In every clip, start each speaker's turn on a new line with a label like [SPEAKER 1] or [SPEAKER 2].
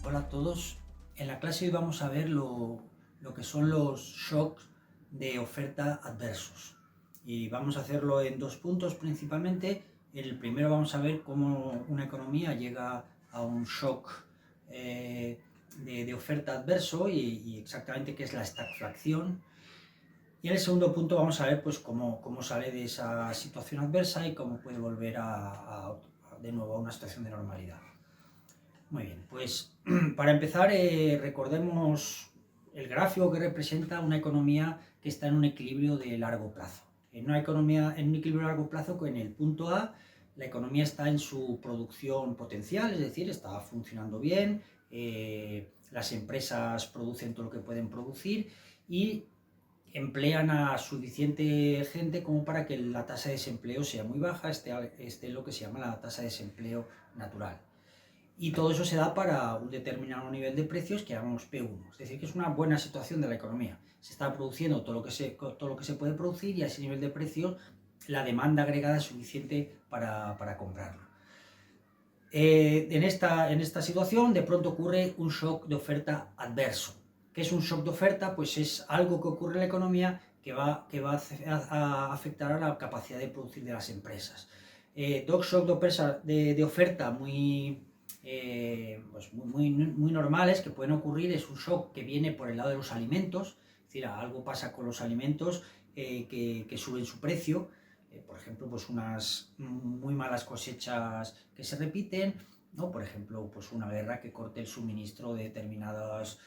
[SPEAKER 1] Hola a todos. En la clase hoy vamos a ver lo que son los shocks de oferta adversos. Y vamos a hacerlo en dos puntos principalmente. En el primero vamos a ver cómo una economía llega a un shock de oferta adverso y exactamente qué es la estagflación. Y en el segundo punto vamos a ver pues, cómo sale de esa situación adversa y cómo puede volver de nuevo a una situación de normalidad. Muy bien, pues para empezar recordemos el gráfico que representa una economía que está en un equilibrio de largo plazo. En una economía en un equilibrio de largo plazo, en el punto A, la economía está en su producción potencial, es decir, está funcionando bien, las empresas producen todo lo que pueden producir y emplean a suficiente gente como para que la tasa de desempleo sea muy baja, esté lo que se llama la tasa de desempleo natural. Y todo eso se da para un determinado nivel de precios que llamamos P1. Es decir, que es una buena situación de la economía. Se está produciendo todo lo que se puede producir y a ese nivel de precios la demanda agregada es suficiente para comprarlo. En esta situación de pronto ocurre un shock de oferta adverso. ¿Qué es un shock de oferta? Pues es algo que ocurre en la economía que va a afectar a la capacidad de producir de las empresas. Dos shocks de oferta pues muy normales que pueden ocurrir es un shock que viene por el lado de los alimentos, es decir, algo pasa con los alimentos que suben su precio, por ejemplo, pues unas muy malas cosechas que se repiten, ¿no? Por ejemplo, pues una guerra que corte el suministro de determinados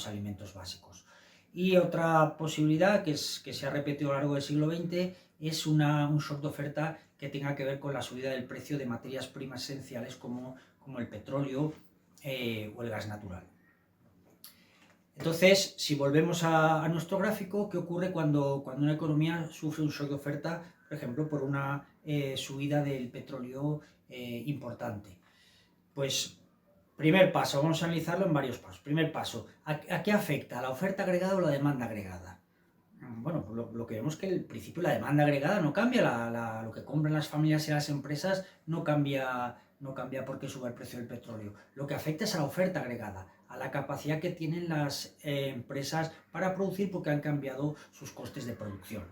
[SPEAKER 1] alimentos básicos. Y otra posibilidad que se ha repetido a lo largo del siglo XX es un shock de oferta que tenga que ver con la subida del precio de materias primas esenciales como el petróleo o el gas natural. Entonces, si volvemos a nuestro gráfico, ¿qué ocurre cuando una economía sufre un shock de oferta, por ejemplo, por una subida del petróleo importante? Pues, primer paso, vamos a analizarlo en varios pasos. Primer paso, ¿a qué afecta? ¿A la oferta agregada o la demanda agregada? Bueno, pues lo que vemos es que el principio la demanda agregada no cambia, lo que compran las familias y las empresas no cambia porque suba el precio del petróleo. Lo que afecta es a la oferta agregada, a la capacidad que tienen las empresas para producir porque han cambiado sus costes de producción.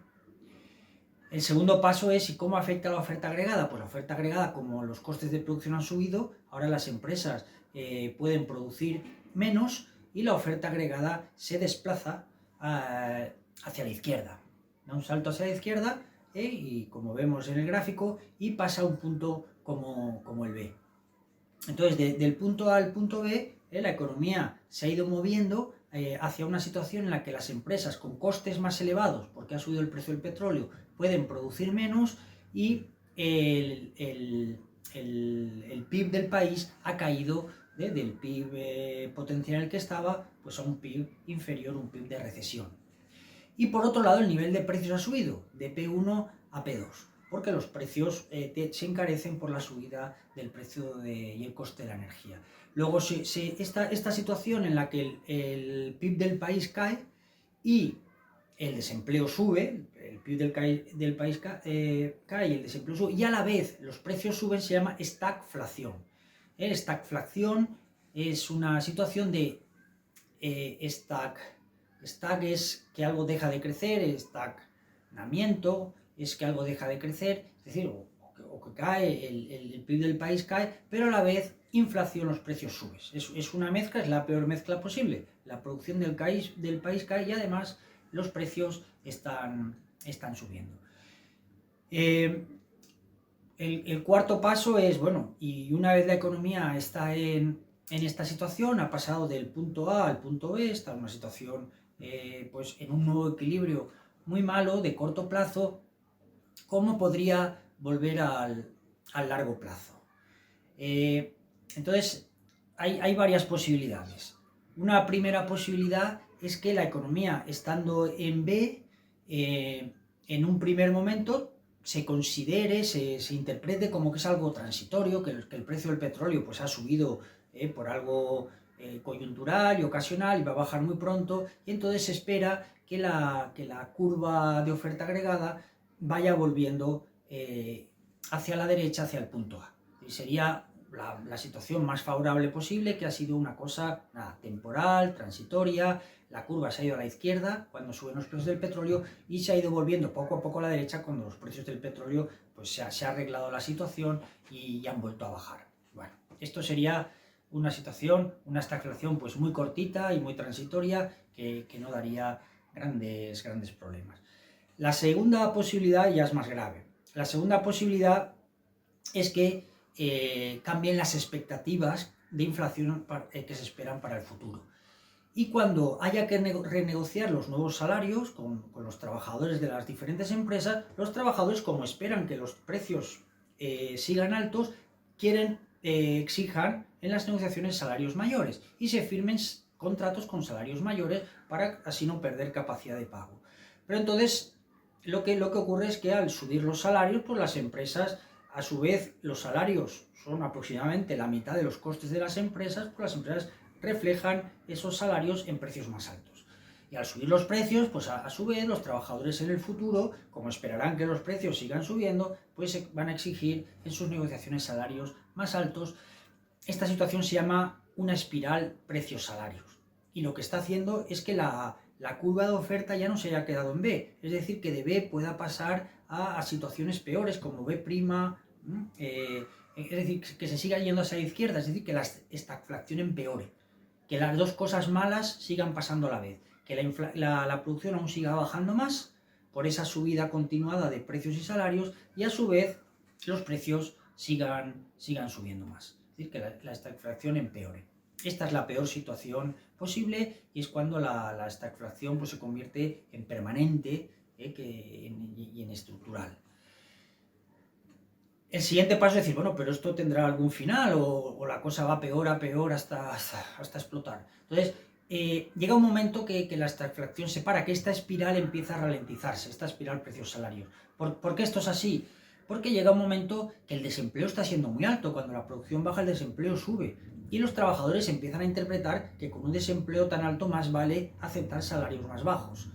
[SPEAKER 1] El segundo paso es, ¿y cómo afecta a la oferta agregada? Pues la oferta agregada, como los costes de producción han subido, ahora las empresas pueden producir menos y la oferta agregada se desplaza hacia la izquierda. Da un salto hacia la izquierda y como vemos en el gráfico, y pasa a un punto como el B. Entonces, del punto A al punto B, la economía se ha ido moviendo hacia una situación en la que las empresas con costes más elevados, porque ha subido el precio del petróleo, pueden producir menos y el PIB del país ha caído del PIB potencial en el que estaba pues a un PIB inferior, un PIB de recesión. Y por otro lado, el nivel de precios ha subido de P1 a P2, porque los precios se encarecen por la subida del precio y el coste de la energía. Luego, esta situación en la que el PIB del país cae y el desempleo sube, el PIB del país cae y el desempleo sube, y a la vez los precios suben, se llama estagflación. Estagflación es una situación de Stag es que algo deja de crecer, estagnamiento es que algo deja de crecer, es decir, o que cae, el PIB del país cae, pero a la vez inflación, los precios suben. Es una mezcla, es la peor mezcla posible. La producción del país cae y además los precios están subiendo. El cuarto paso es, bueno, y una vez la economía está en esta situación, ha pasado del punto A al punto B, está en una situación pues en un nuevo equilibrio muy malo, de corto plazo, ¿cómo podría volver al largo plazo? Entonces, hay varias posibilidades. Una primera posibilidad es que la economía, estando en B, en un primer momento, se considere, se interprete como que es algo transitorio, que el precio del petróleo pues, ha subido por algo coyuntural y ocasional y va a bajar muy pronto, y entonces se espera que la curva de oferta agregada vaya volviendo hacia la derecha, hacia el punto A. Y sería la situación más favorable posible, que ha sido una cosa temporal, transitoria. La curva se ha ido a la izquierda cuando suben los precios del petróleo y se ha ido volviendo poco a poco a la derecha cuando los precios del petróleo pues se ha arreglado la situación y han vuelto a bajar. Bueno, esto sería una situación, una estagflación pues muy cortita y muy transitoria que no daría grandes problemas. La segunda posibilidad ya es más grave. La segunda posibilidad es que cambien las expectativas de inflación que se esperan para el futuro. Y cuando haya que renegociar los nuevos salarios con los trabajadores de las diferentes empresas, los trabajadores, como esperan que los precios sigan altos, exijan en las negociaciones salarios mayores y se firmen contratos con salarios mayores para así no perder capacidad de pago. Pero entonces lo que ocurre es que al subir los salarios, pues las empresas, a su vez, los salarios son aproximadamente la mitad de los costes de las empresas, pues las empresas reflejan esos salarios en precios más altos. Y al subir los precios, pues a su vez los trabajadores en el futuro, como esperarán que los precios sigan subiendo, pues van a exigir en sus negociaciones salarios más altos. Esta situación se llama una espiral precios-salarios. Y lo que está haciendo es que la curva de oferta ya no se haya quedado en B, es decir, que de B pueda pasar a situaciones peores como B', es decir, que se siga yendo hacia la izquierda, es decir, que la estagflación empeore, que las dos cosas malas sigan pasando a la vez, que la producción aún siga bajando más por esa subida continuada de precios y salarios y a su vez los precios sigan subiendo más, es decir, que la estagflación empeore. Esta es la peor situación posible y es cuando la estagflación pues, se convierte en permanente y en estructural. El siguiente paso es decir, bueno, pero esto tendrá algún final o la cosa va peor a peor hasta explotar. Entonces, llega un momento que la estagflación se para, que esta espiral empieza a ralentizarse, esta espiral precios-salarios. ¿Por qué esto es así? Porque llega un momento que el desempleo está siendo muy alto. Cuando la producción baja, el desempleo sube. Y los trabajadores empiezan a interpretar que con un desempleo tan alto más vale aceptar salarios más bajos.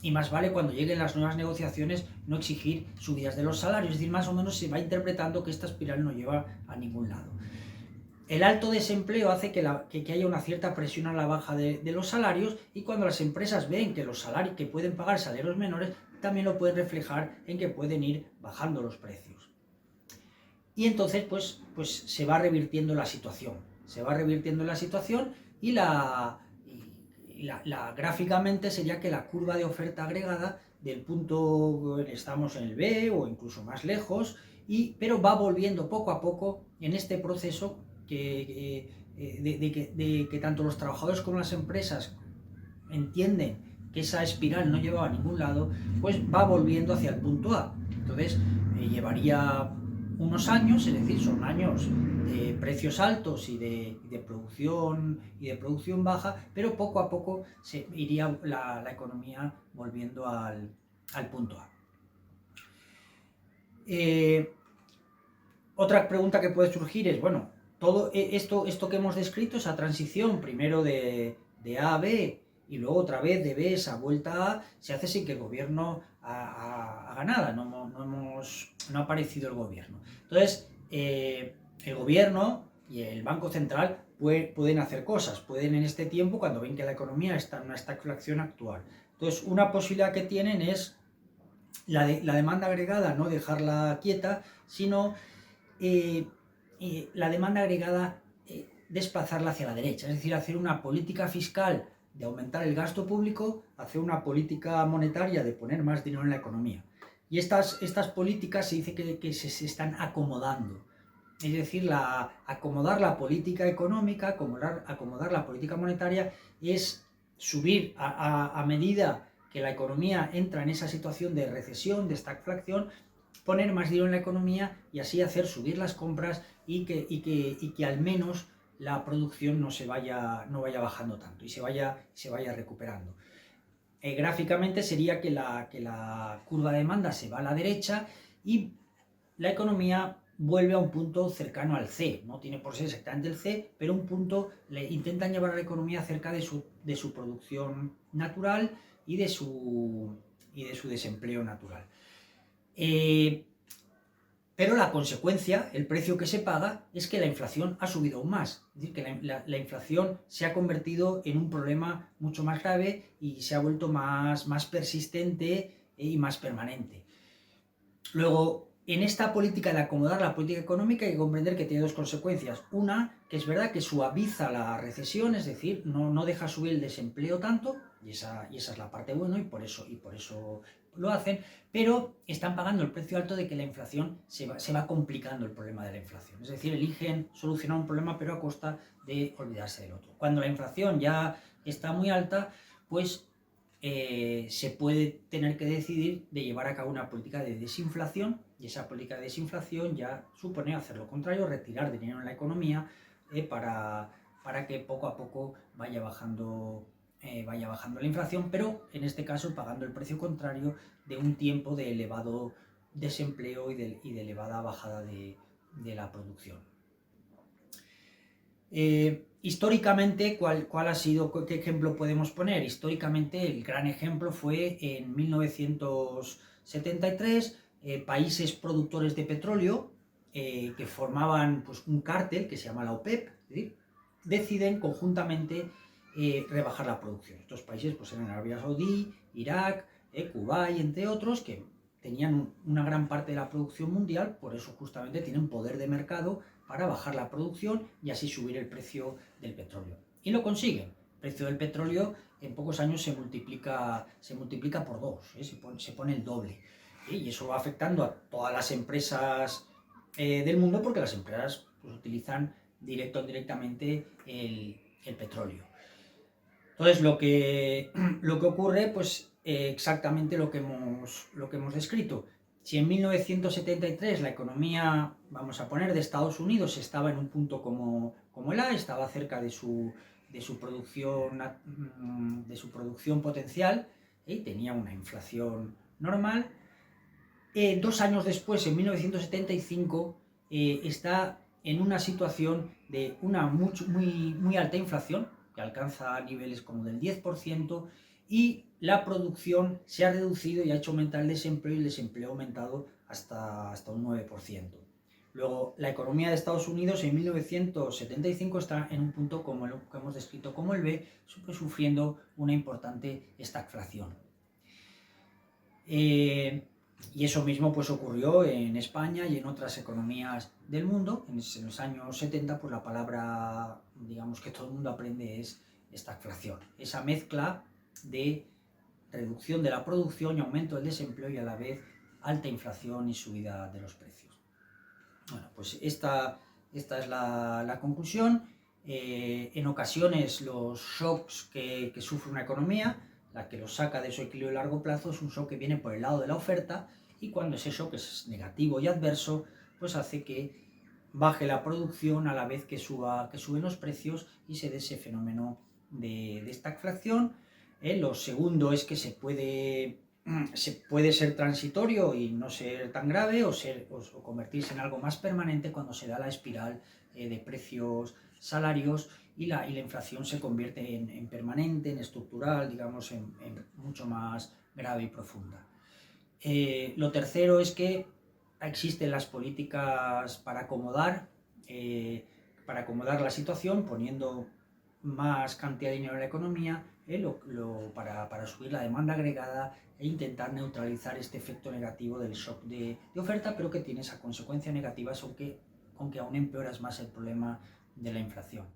[SPEAKER 1] Y más vale cuando lleguen las nuevas negociaciones no exigir subidas de los salarios, es decir, más o menos se va interpretando que esta espiral no lleva a ningún lado. El alto desempleo hace que haya una cierta presión a la baja de los salarios y cuando las empresas ven que los salarios que pueden pagar salarios menores, también lo pueden reflejar en que pueden ir bajando los precios. Y entonces pues se va revirtiendo la situación, y gráficamente sería que la curva de oferta agregada del punto estamos en el B o incluso más lejos, pero va volviendo poco a poco en este proceso de que tanto los trabajadores como las empresas entienden que esa espiral no llevaba a ningún lado, pues va volviendo hacia el punto A. Entonces llevaría unos años, es decir, son años de precios altos y de producción baja, pero poco a poco se iría la economía volviendo al punto A. Otra pregunta que puede surgir es, bueno, todo esto que hemos descrito, esa transición primero de A a B y luego otra vez de B esa vuelta A, se hace sin que el gobierno haga nada, no ha aparecido el gobierno. Entonces, el gobierno y el Banco Central pueden hacer cosas, pueden en este tiempo, cuando ven que la economía está en una estagflación, actuar. Entonces, una posibilidad que tienen es la demanda agregada, no dejarla quieta, sino la demanda agregada desplazarla hacia la derecha, es decir, hacer una política fiscal de aumentar el gasto público, hacer una política monetaria de poner más dinero en la economía. Y estas políticas se dice que se están acomodando. Es decir, acomodar la política económica, acomodar la política monetaria es subir a medida que la economía entra en esa situación de recesión, de estagflación, poner más dinero en la economía y así hacer subir las compras y que al menos la producción no vaya bajando tanto y se vaya recuperando. Gráficamente sería que la curva de demanda se va a la derecha y la economía vuelve a un punto cercano al C, no tiene por ser exactamente el C, pero un punto, intentan llevar a la economía cerca de su producción natural y de su desempleo natural. Pero la consecuencia, el precio que se paga, es que la inflación ha subido aún más. Es decir, que la inflación se ha convertido en un problema mucho más grave y se ha vuelto más persistente y más permanente. Luego, en esta política de acomodar la política económica hay que comprender que tiene dos consecuencias. Una, que es verdad que suaviza la recesión, es decir, no deja subir el desempleo tanto, y esa es la parte buena, y por eso lo hacen, pero están pagando el precio alto de que la inflación se va complicando el problema de la inflación. Es decir, eligen solucionar un problema pero a costa de olvidarse del otro. Cuando la inflación ya está muy alta, pues se puede tener que decidir de llevar a cabo una política de desinflación, y esa política de desinflación ya supone hacer lo contrario, retirar dinero en la economía para que poco a poco vaya bajando la inflación, pero en este caso pagando el precio contrario de un tiempo de elevado desempleo y de elevada bajada de la producción. Históricamente, ¿cuál ha sido, qué ejemplo podemos poner? Históricamente, el gran ejemplo fue en 1973, países productores de petróleo que formaban pues, un cártel que se llama la OPEP, ¿sí? Deciden conjuntamente rebajar la producción. Estos países pues, eran Arabia Saudí, Irak, Kuwait, entre otros, que tenían una gran parte de la producción mundial, por eso justamente tienen poder de mercado para bajar la producción y así subir el precio del petróleo. Y lo consiguen. El precio del petróleo en pocos años se multiplica por dos, se pone el doble. Y eso va afectando a todas las empresas del mundo porque las empresas pues, utilizan directo o indirectamente el petróleo. Entonces lo que ocurre, pues exactamente lo que hemos descrito. Si en 1973 la economía, vamos a poner, de Estados Unidos estaba en un punto como el A, estaba cerca de su producción potencial y tenía una inflación normal, 2 años después, en 1975, está en una situación de una muy alta inflación, que alcanza niveles como del 10%, y la producción se ha reducido y ha hecho aumentar el desempleo, y el desempleo ha aumentado hasta un 9%. Luego, la economía de Estados Unidos en 1975 está en un punto como lo que hemos descrito como el B, sufriendo una importante estagflación. Y eso mismo pues ocurrió en España y en otras economías del mundo. En los años 70 pues la palabra, digamos, que todo el mundo aprende es estagflación. Esa mezcla de reducción de la producción y aumento del desempleo y a la vez alta inflación y subida de los precios. Bueno, pues esta es la conclusión. En ocasiones los shocks que sufre una economía, la que los saca de su equilibrio a largo plazo, es un shock que viene por el lado de la oferta, y cuando ese shock es negativo y adverso, pues hace que baje la producción a la vez que suben los precios y se dé ese fenómeno de estagflación. Lo segundo es que se puede ser transitorio y no ser tan grave, o convertirse en algo más permanente cuando se da la espiral de precios, salarios, y la inflación se convierte en permanente, en estructural, digamos, en mucho más grave y profunda. Lo tercero es que existen las políticas para acomodar la situación, poniendo más cantidad de dinero en la economía, para subir la demanda agregada e intentar neutralizar este efecto negativo del shock de oferta, pero que tiene esa consecuencia negativa, aunque aún empeoras más el problema de la inflación.